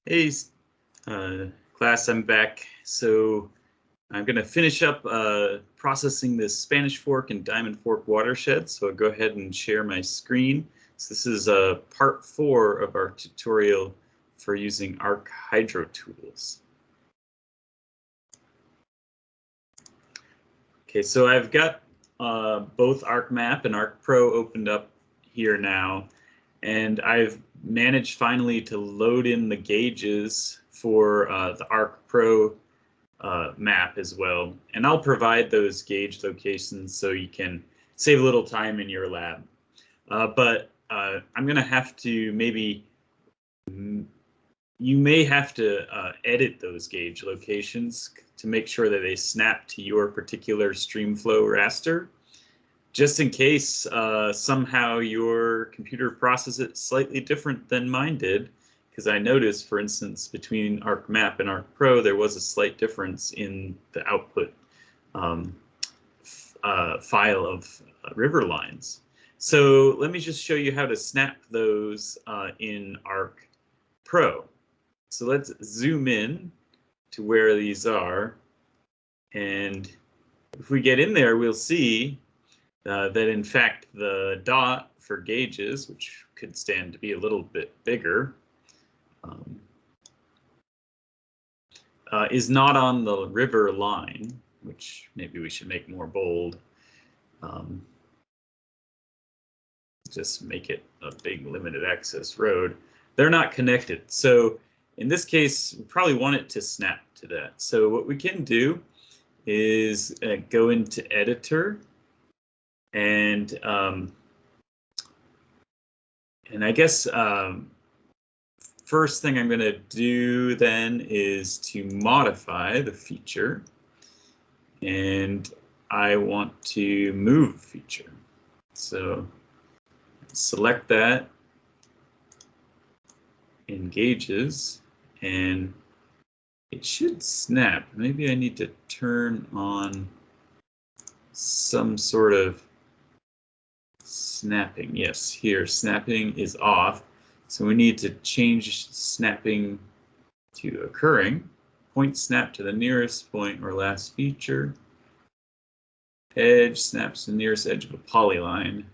Hey, class, I'm back. So I'm going to finish up processing this Spanish Fork and Diamond Fork watershed. So I'll go ahead and share my screen. So this is part 4 of our tutorial for using Arc Hydro tools. Okay, so I've got both ArcMap and ArcPro opened up here now, and I've managed finally to load in the gauges for the ArcPro map as well. And I'll provide those gauge locations so you can save a little time in your lab. But I'm going to have to you may have to edit those gauge locations to make sure that they snap to your particular streamflow raster, just in case somehow your computer processes it slightly different than mine did. Because I noticed, for instance, between ArcMap and ArcPro, there was a slight difference in the output file of river lines. So let me just show you how to snap those in ArcPro. So let's zoom in to where these are. And if we get in there, we'll see that, in fact, the dot for gauges, which could stand to be a little bit bigger, is not on the river line, which maybe we should make more bold. Just make it a big limited access road. They're not connected. So in this case, we probably want it to snap to that. So what we can do is go into Editor, and I guess first thing I'm going to do then is to modify the feature, and I want to move feature. So select that in gauges, and it should snap. Maybe I need to turn on some sort of snapping. Yes, here snapping is off. So we need to change snapping to occurring. Point snap to the nearest point or last feature. Edge snaps to the nearest edge of a polyline.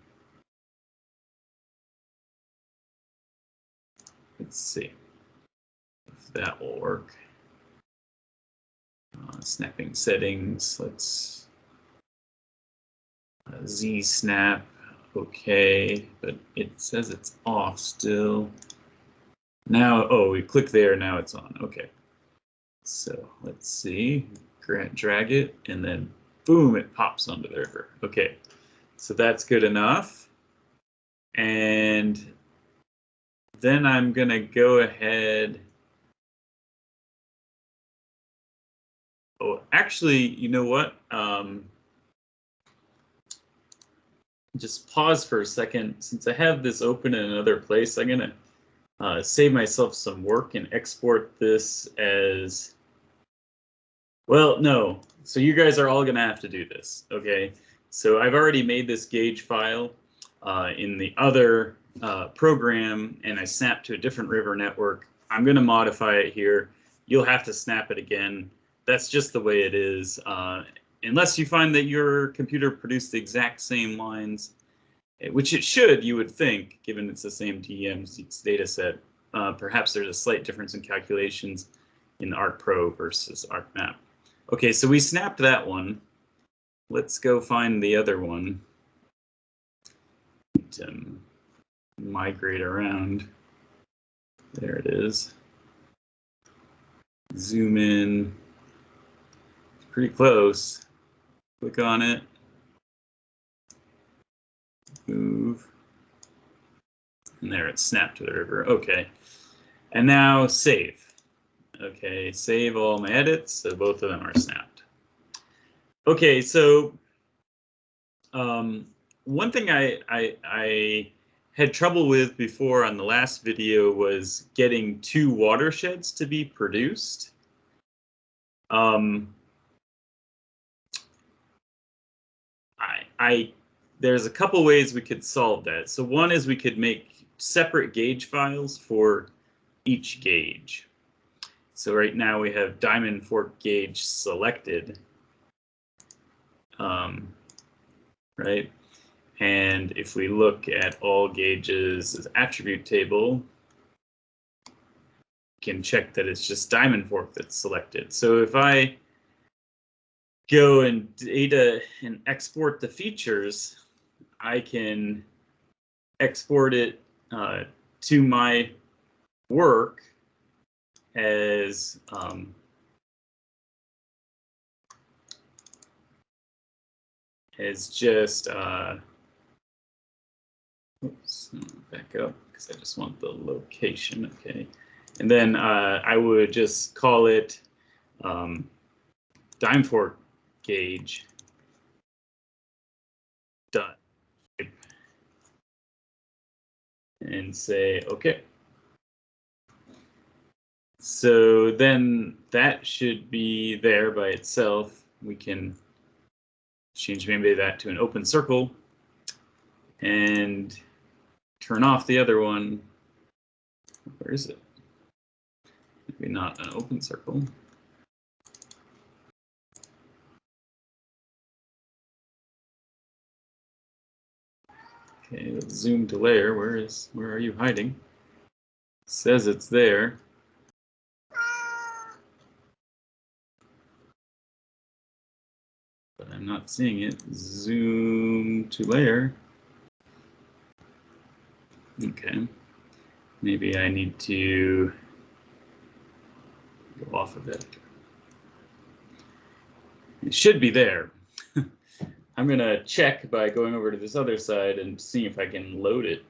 Let's see if that will work. Snapping settings, let's Z snap. Okay, but it says it's off still. Now, oh, we click there, now it's on. Okay. So let's see, drag it, and then boom, it pops onto the river. Okay, so that's good enough. And then I'm gonna go ahead. Oh, actually, you know what? Just pause for a second. Since I have this open in another place, I'm gonna save myself some work and export this as, well, no. So you guys are all gonna have to do this, okay? So I've already made this gauge file in the other program, and I snapped to a different river network. I'm gonna modify it here. You'll have to snap it again. That's just the way it is. Unless you find that your computer produced the exact same lines, which it should, you would think, given it's the same DEM data set. Perhaps there's a slight difference in calculations in ArcPro versus ArcMap. Okay, so we snapped that one. Let's go find the other one. Migrate around. There it is. Zoom in. Pretty close. Click on it. Move. And there, it's snapped to the river. Okay. And now save. Okay, save all my edits, so both of them are snapped. Okay, so one thing I had trouble with before on the last video was getting 2 watersheds to be produced. There's a couple ways we could solve that. So one is we could make separate gauge files for each gauge. So right now we have diamond fork gauge selected, right? And if we look at all gauges as attribute table, we can check that it's just diamond fork that's selected. So if I go and data and export the features, I can export it to my work as just oops, back up because I just want the location. Okay, and then I would just call it diamond fork gauge dot and say okay. So then that should be there by itself. We can change maybe that to an open circle and turn off the other one. Where is it? Maybe not an open circle. Okay, let's zoom to layer. Where are you hiding? It says it's there. But I'm not seeing it. Zoom to layer. Okay. Maybe I need to go off of it. It should be there. I'm going to check by going over to this other side and see if I can load it.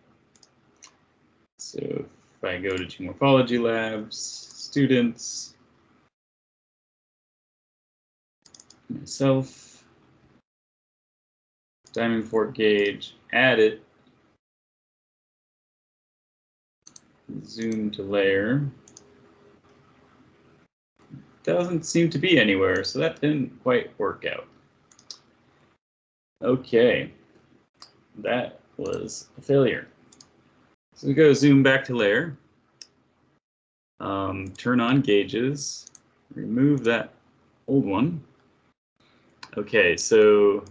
So if I go to Geomorphology Labs, Students, myself, diamond fork gauge, add it, zoom to layer. Doesn't seem to be anywhere, so that didn't quite work out. Okay, that was a failure. So we go zoom back to layer, turn on gauges, remove that old one. Okay, so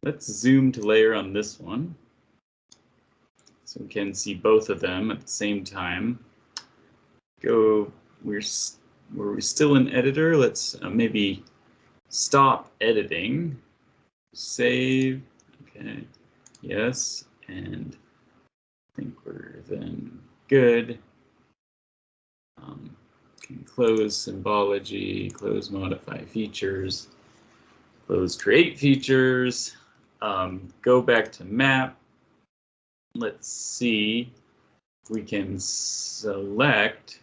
let's zoom to layer on this one. So we can see both of them at the same time. Were we still in editor? Let's maybe stop editing, save, okay, yes, and I think we're then good. Can close symbology, close modify features, close create features, go back to map. Let's see if we can select.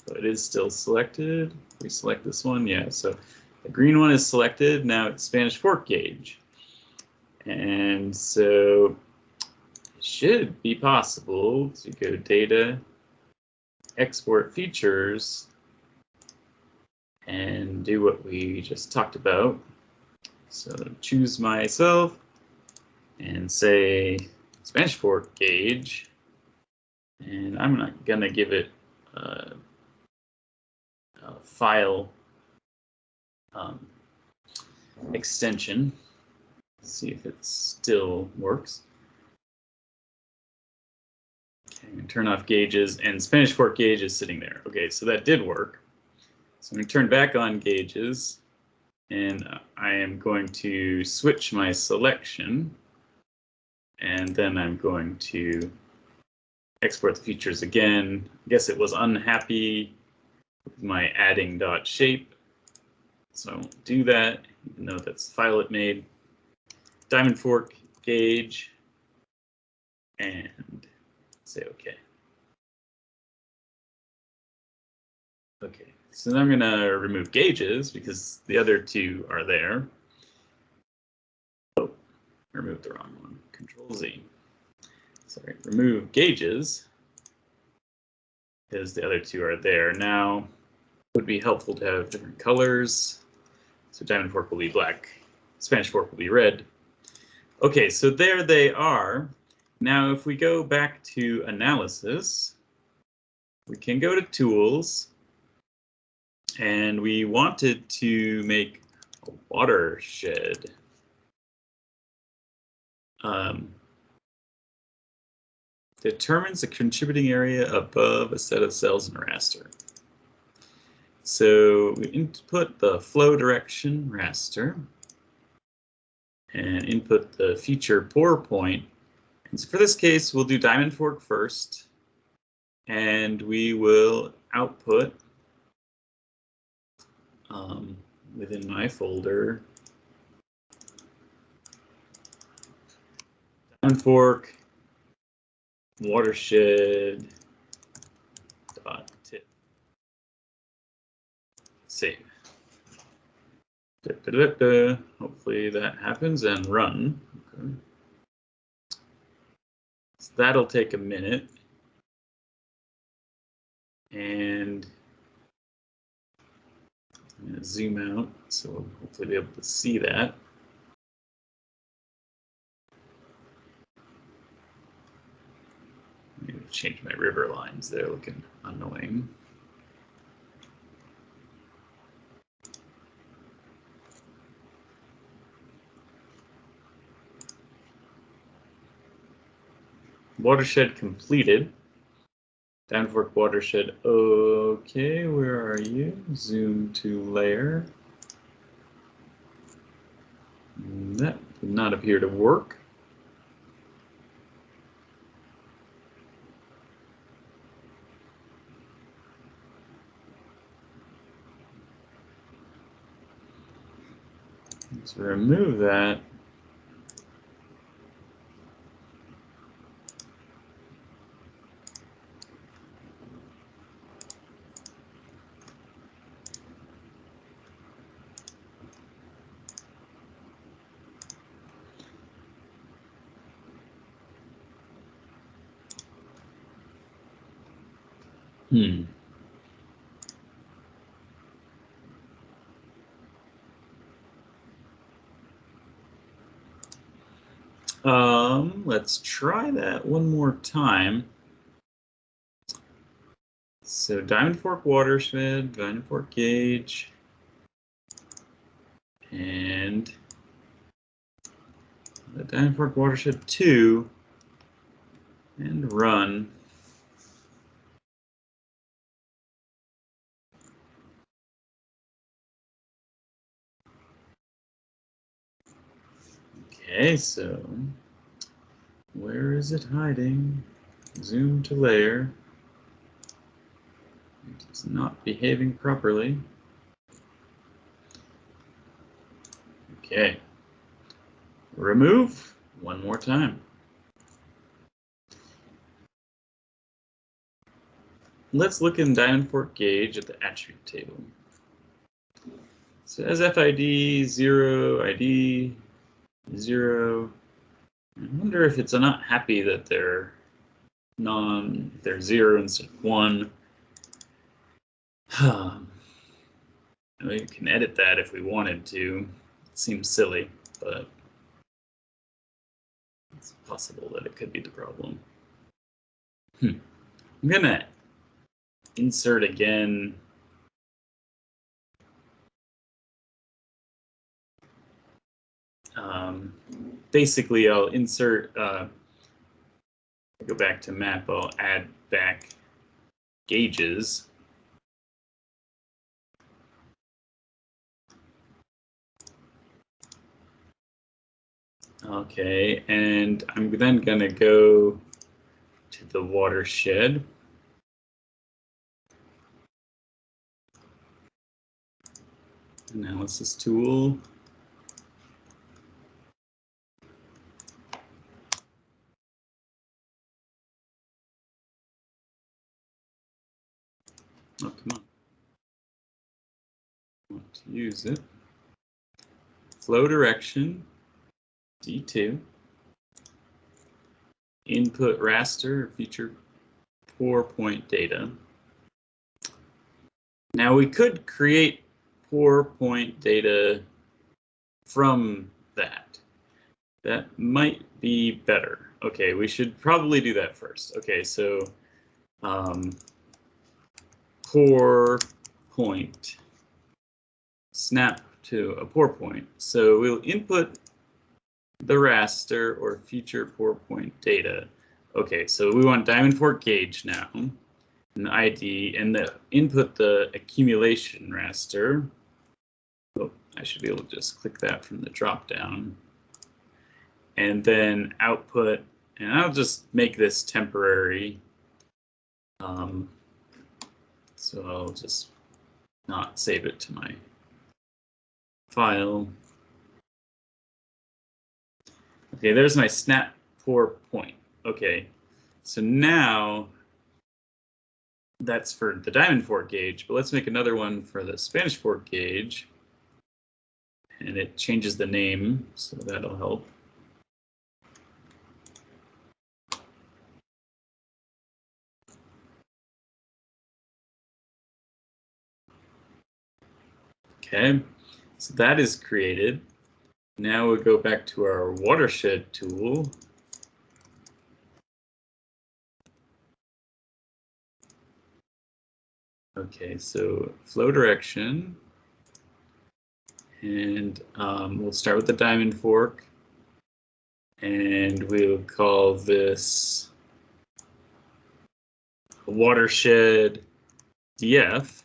So it is still selected. We select this one, yeah. So the green one is selected. Now it's Spanish fork gauge. And so it should be possible to go data, export features, and do what we just talked about. So choose myself and say Spanish fork gauge. And I'm not gonna give it a file extension. Let's see if it still works. Okay, I'm gonna turn off gauges, and Spanish fork gauge is sitting there. Okay, so that did work. So I'm gonna turn back on gauges, and I am going to switch my selection, and then I'm going to export the features again. I guess it was unhappy with my adding dot shape, so I won't do that, even though that's the file it made. Diamond fork gauge, and say OK. Okay, so then I'm going to remove gauges because the other two are there. Oh, I removed the wrong one. Control Z. Sorry, remove gauges because the other two are there. Now, it would be helpful to have different colors. So diamond fork will be black, Spanish fork will be red. Okay, so there they are. Now, if we go back to analysis, we can go to Tools, and we wanted to make a watershed. Determines the contributing area above a set of cells in a raster. So we input the flow direction raster and input the feature pour point. And so for this case, we'll do diamond fork first, and we will output within my folder diamond fork watershed dot tip. Save. Hopefully that happens, and run. Okay. So that'll take a minute. And I'm going to zoom out, so we'll hopefully be able to see that. I'm going to change my river lines. They're looking annoying. Watershed completed. Diamond fork watershed. Okay, where are you? Zoom to layer. That did not appear to work. Let's remove that. Let's try that one more time. So diamond fork watershed, diamond fork gauge, and the diamond fork watershed 2, and run. Okay, so where is it hiding? Zoom to layer. It's not behaving properly. Okay. Remove one more time. Let's look in diamond fork gauge at the attribute table. So as FID 0, ID 0. I wonder if it's not happy that they're 0 instead of 1. We can edit that if we wanted to. It seems silly, but it's possible that it could be the problem. I'm gonna insert again. Basically, I'll insert, go back to map, I'll add back gauges. Okay, and I'm then gonna go to the watershed. Analysis tool. Oh, come on. I want to use it. Flow direction, D2. Input raster, feature pour point data. Now we could create pour point data from that. That might be better. Okay, we should probably do that first. Okay, so pour point, snap to a pour point. So we'll input the raster or future pour point data. Okay, so we want diamond fork gauge now, an ID, and the input the accumulation raster. Oh, I should be able to just click that from the drop down. And then output, and I'll just make this temporary. So I'll just not save it to my file. Okay, there's my snap pour point. Okay, so now that's for the diamond fork gauge, but let's make another one for the Spanish fork gauge. And it changes the name, so that'll help. Okay, so that is created. Now we'll go back to our watershed tool. Okay, so flow direction. And we'll start with the diamond fork. And we'll call this watershed DF.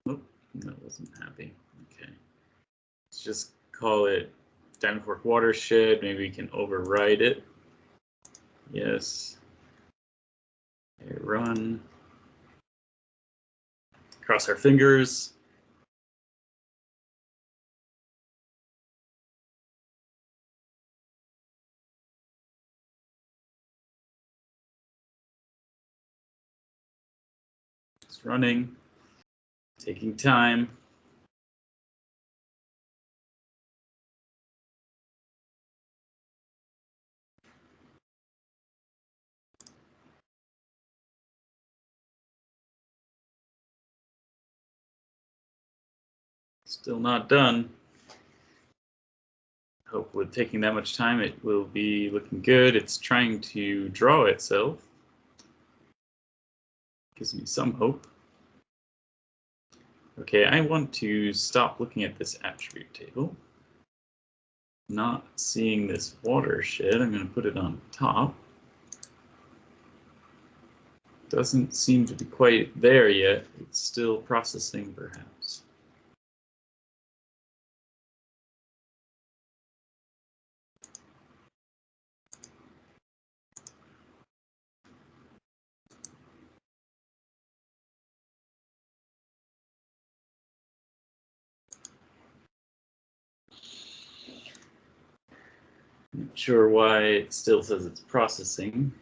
Oh, that wasn't happy. Okay. Let's just call it diamond fork watershed. Maybe we can override it. Yes. Okay, run. Cross our fingers. It's running. Taking time. Still not done. Hope with taking that much time it will be looking good. It's trying to draw itself. Gives me some hope. Okay, I want to stop looking at this attribute table. Not seeing this watershed, I'm going to put it on top. Doesn't seem to be quite there yet. It's still processing, perhaps. Not sure why it still says it's processing.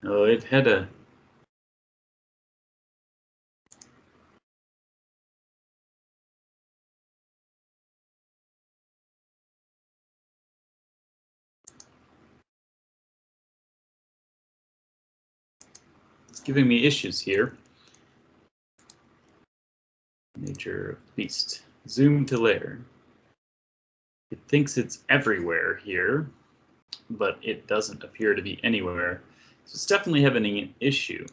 Oh, it had a... It's giving me issues here. Nature of the beast. Zoom to layer. It thinks it's everywhere here, but it doesn't appear to be anywhere. So it's definitely having an issue.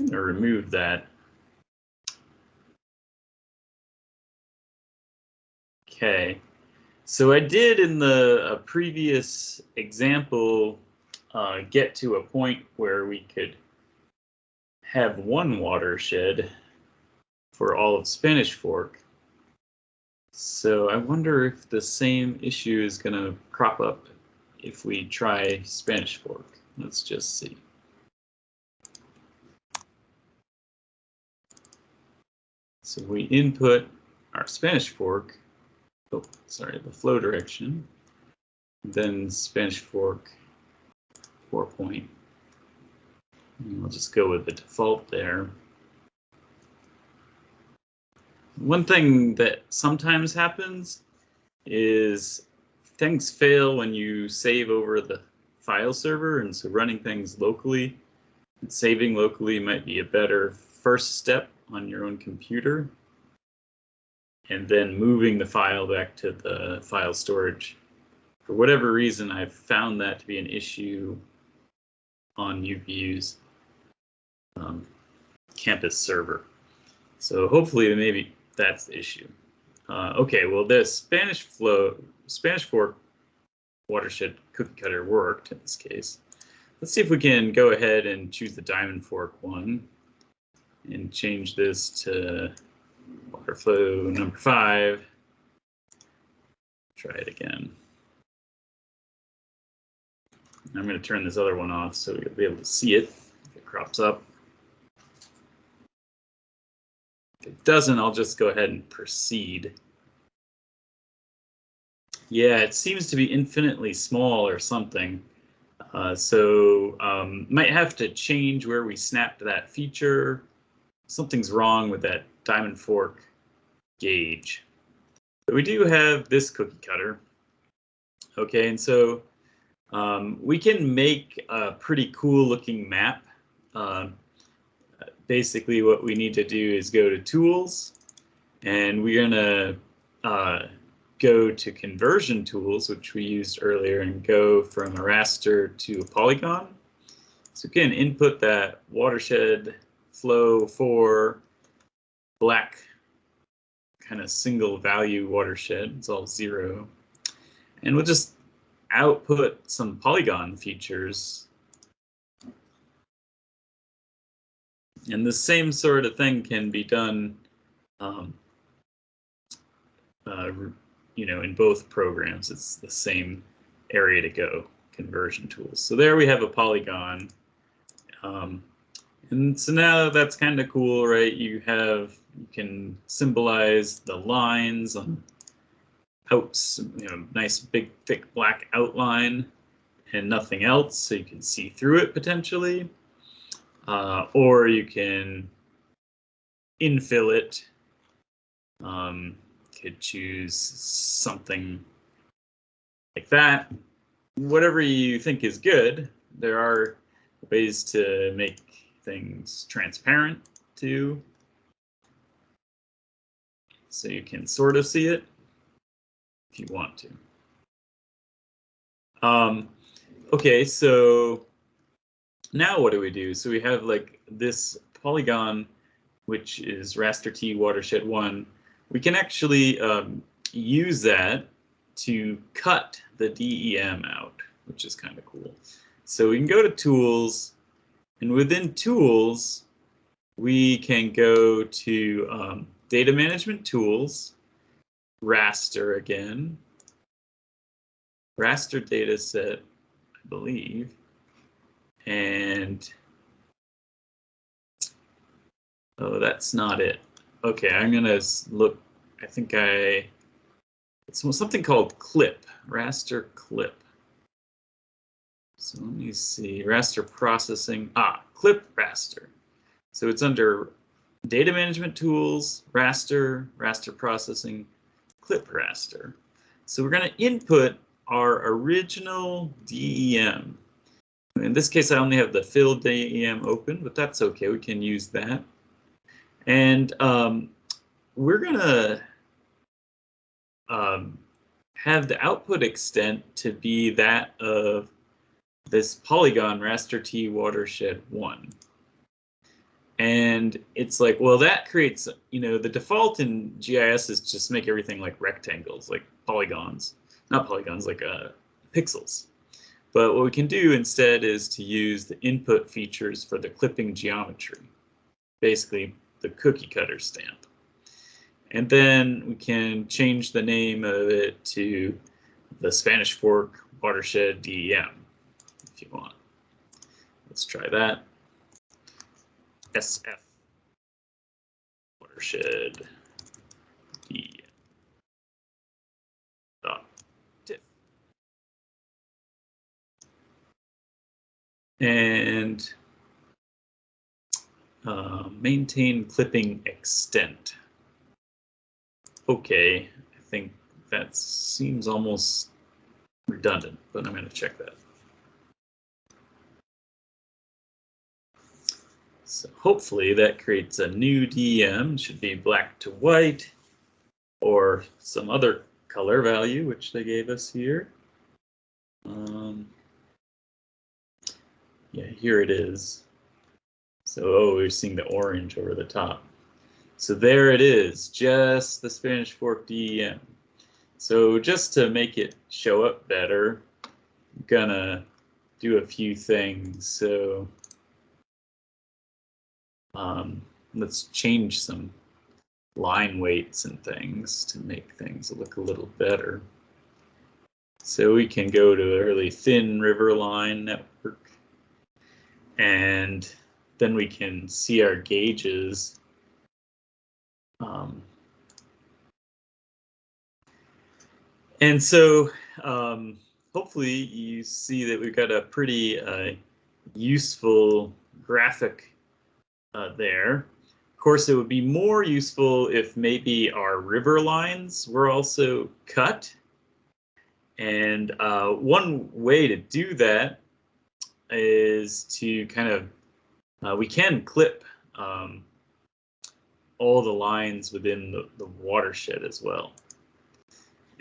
I'm going to remove that. Okay. So I did in the previous example get to a point where we could have one watershed for all of Spanish Fork. So I wonder if the same issue is going to crop up if we try Spanish Fork. Let's just see. So we input our Spanish Fork. Oh, sorry, the flow direction. Then Spanish Fork 4 point. And we'll just go with the default there. One thing that sometimes happens is things fail when you save over the file server, and so running things locally Saving locally might be a better first step on your own computer, and then moving the file back to the file storage. For whatever reason, I've found that to be an issue on UVU's campus server. So hopefully maybe that's the issue. Okay, well, this Spanish Fork watershed cookie cutter worked in this case. Let's see if we can go ahead and choose the Diamond Fork one and change this to water flow number 5. Try it again. I'm going to turn this other one off so you'll be able to see it if it crops up. If it doesn't, I'll just go ahead and proceed. Yeah, it seems to be infinitely small or something. So might have to change where we snapped that feature. Something's wrong with that Diamond Fork gauge. But we do have this cookie cutter. Okay, and so we can make a pretty cool looking map. Basically what we need to do is go to Tools, and we're gonna go to Conversion Tools, which we used earlier, and go from a raster to a polygon. So we can input that watershed flow for black kind of single value watershed. It's all 0. And we'll just output some polygon features. And the same sort of thing can be done you know, in both programs. It's the same area to go, conversion tools. So there we have a polygon. And so now that's kind of cool, right? You can symbolize the lines on nice big thick black outline and nothing else, so you can see through it potentially. Or you can infill it. Could choose something like that. Whatever you think is good. There are ways to make things transparent too, so you can sort of see it if you want to. Okay, so now what do we do? So we have like this polygon, which is raster T watershed 1. We can actually use that to cut the DEM out, which is kind of cool. So we can go to Tools, and within Tools, we can go to Data Management Tools, Raster again, Raster Dataset, I believe, and oh, that's not it. Okay, I'm gonna look. I think it's something called Clip, Raster Clip. So let me see, raster processing. Clip raster. So it's under Data Management Tools, Raster, Raster Processing, Clip Raster. So we're going to input our original DEM. In this case, I only have the fill DEM open, but that's okay. We can use that. And we're going to have the output extent to be that of this polygon raster T watershed 1. And it's like, well, that creates, the default in GIS is just make everything like rectangles, like polygons, not polygons, like pixels. But what we can do instead is to use the input features for the clipping geometry, basically the cookie cutter stamp. And then we can change the name of it to the Spanish Fork watershed DEM if you want. Let's try that. SF watershed DEM .tiff. And maintain clipping extent. Okay, I think that seems almost redundant, but I'm going to check that. So hopefully that creates a new DEM. It should be black to white or some other color value, which they gave us here. Yeah, here it is. So, oh, we're seeing the orange over the top. So there it is, just the Spanish Fork DEM. So just to make it show up better, I'm gonna do a few things. So let's change some line weights and things to make things look a little better. So we can go to a really thin river line network, and then we can see our gauges. And so hopefully you see that we've got a pretty useful graphic there. Of course, it would be more useful if maybe our river lines were also cut. And one way to do that is to kind of, we can clip all the lines within the watershed as well.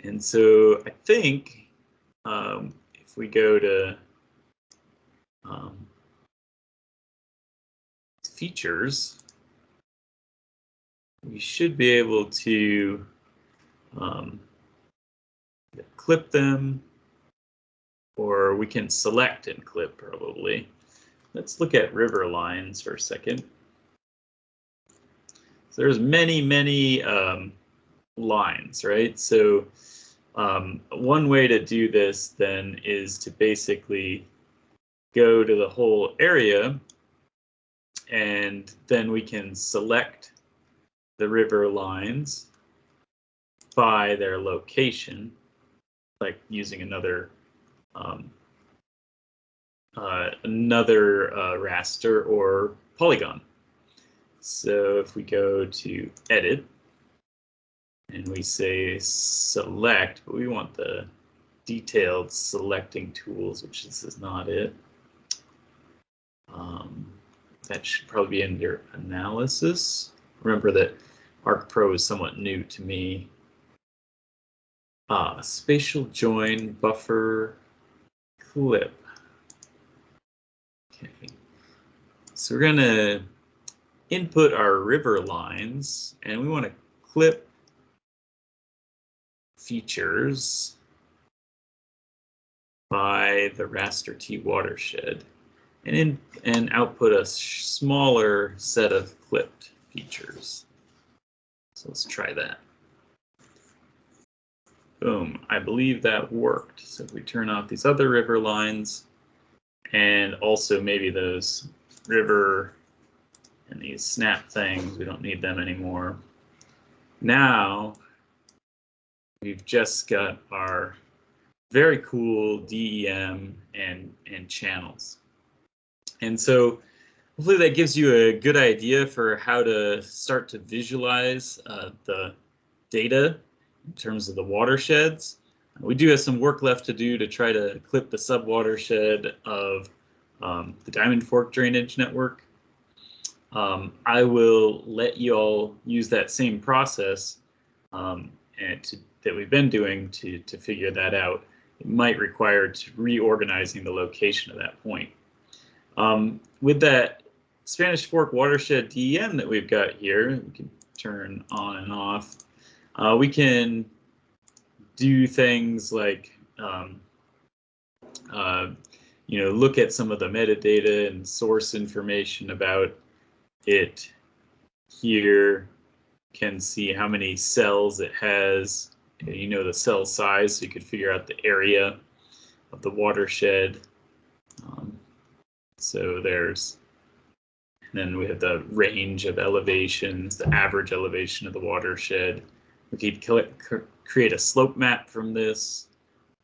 And so I think if we go to features, we should be able to clip them, or we can select and clip probably. Let's look at river lines for a second. So there's many lines, right? So one way to do this then is to basically go to the whole area, and then we can select the river lines by their location, like using another raster or polygon. So if we go to edit and we say select, but we want the detailed selecting tools, which this is not it. That should probably be under analysis. Remember that ArcPro is somewhat new to me. Spatial join, buffer, clip. Okay. So we're gonna input our river lines, and we want to clip features by the raster T watershed, and output a smaller set of clipped features. So let's try that. Boom, I believe that worked. So if we turn off these other river lines, and also maybe those river and these snap things, we don't need them anymore. Now we've just got our very cool DEM and channels. And so hopefully that gives you a good idea for how to start to visualize the data in terms of the watersheds. We do have some work left to do to try to clip the subwatershed of the Diamond Fork drainage network. I will let you all use that same process that we've been doing to figure that out. It might require reorganizing the location of that point. With that Spanish Fork watershed DEM that we've got here, we can turn on and off. We can do things like look at some of the metadata and source information about it. Here can see how many cells it has, the cell size, so you could figure out the area of the watershed. So there's, and then we have the range of elevations, the average elevation of the watershed. We could create a slope map from this,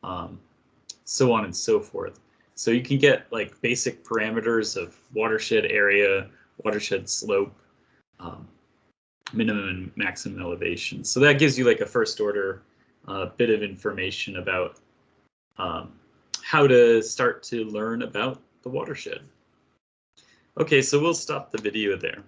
so on and so forth. So you can get like basic parameters of watershed area, watershed slope, minimum and maximum elevation. So that gives you like a first order bit of information about how to start to learn about the watershed. Okay, so we'll stop the video there.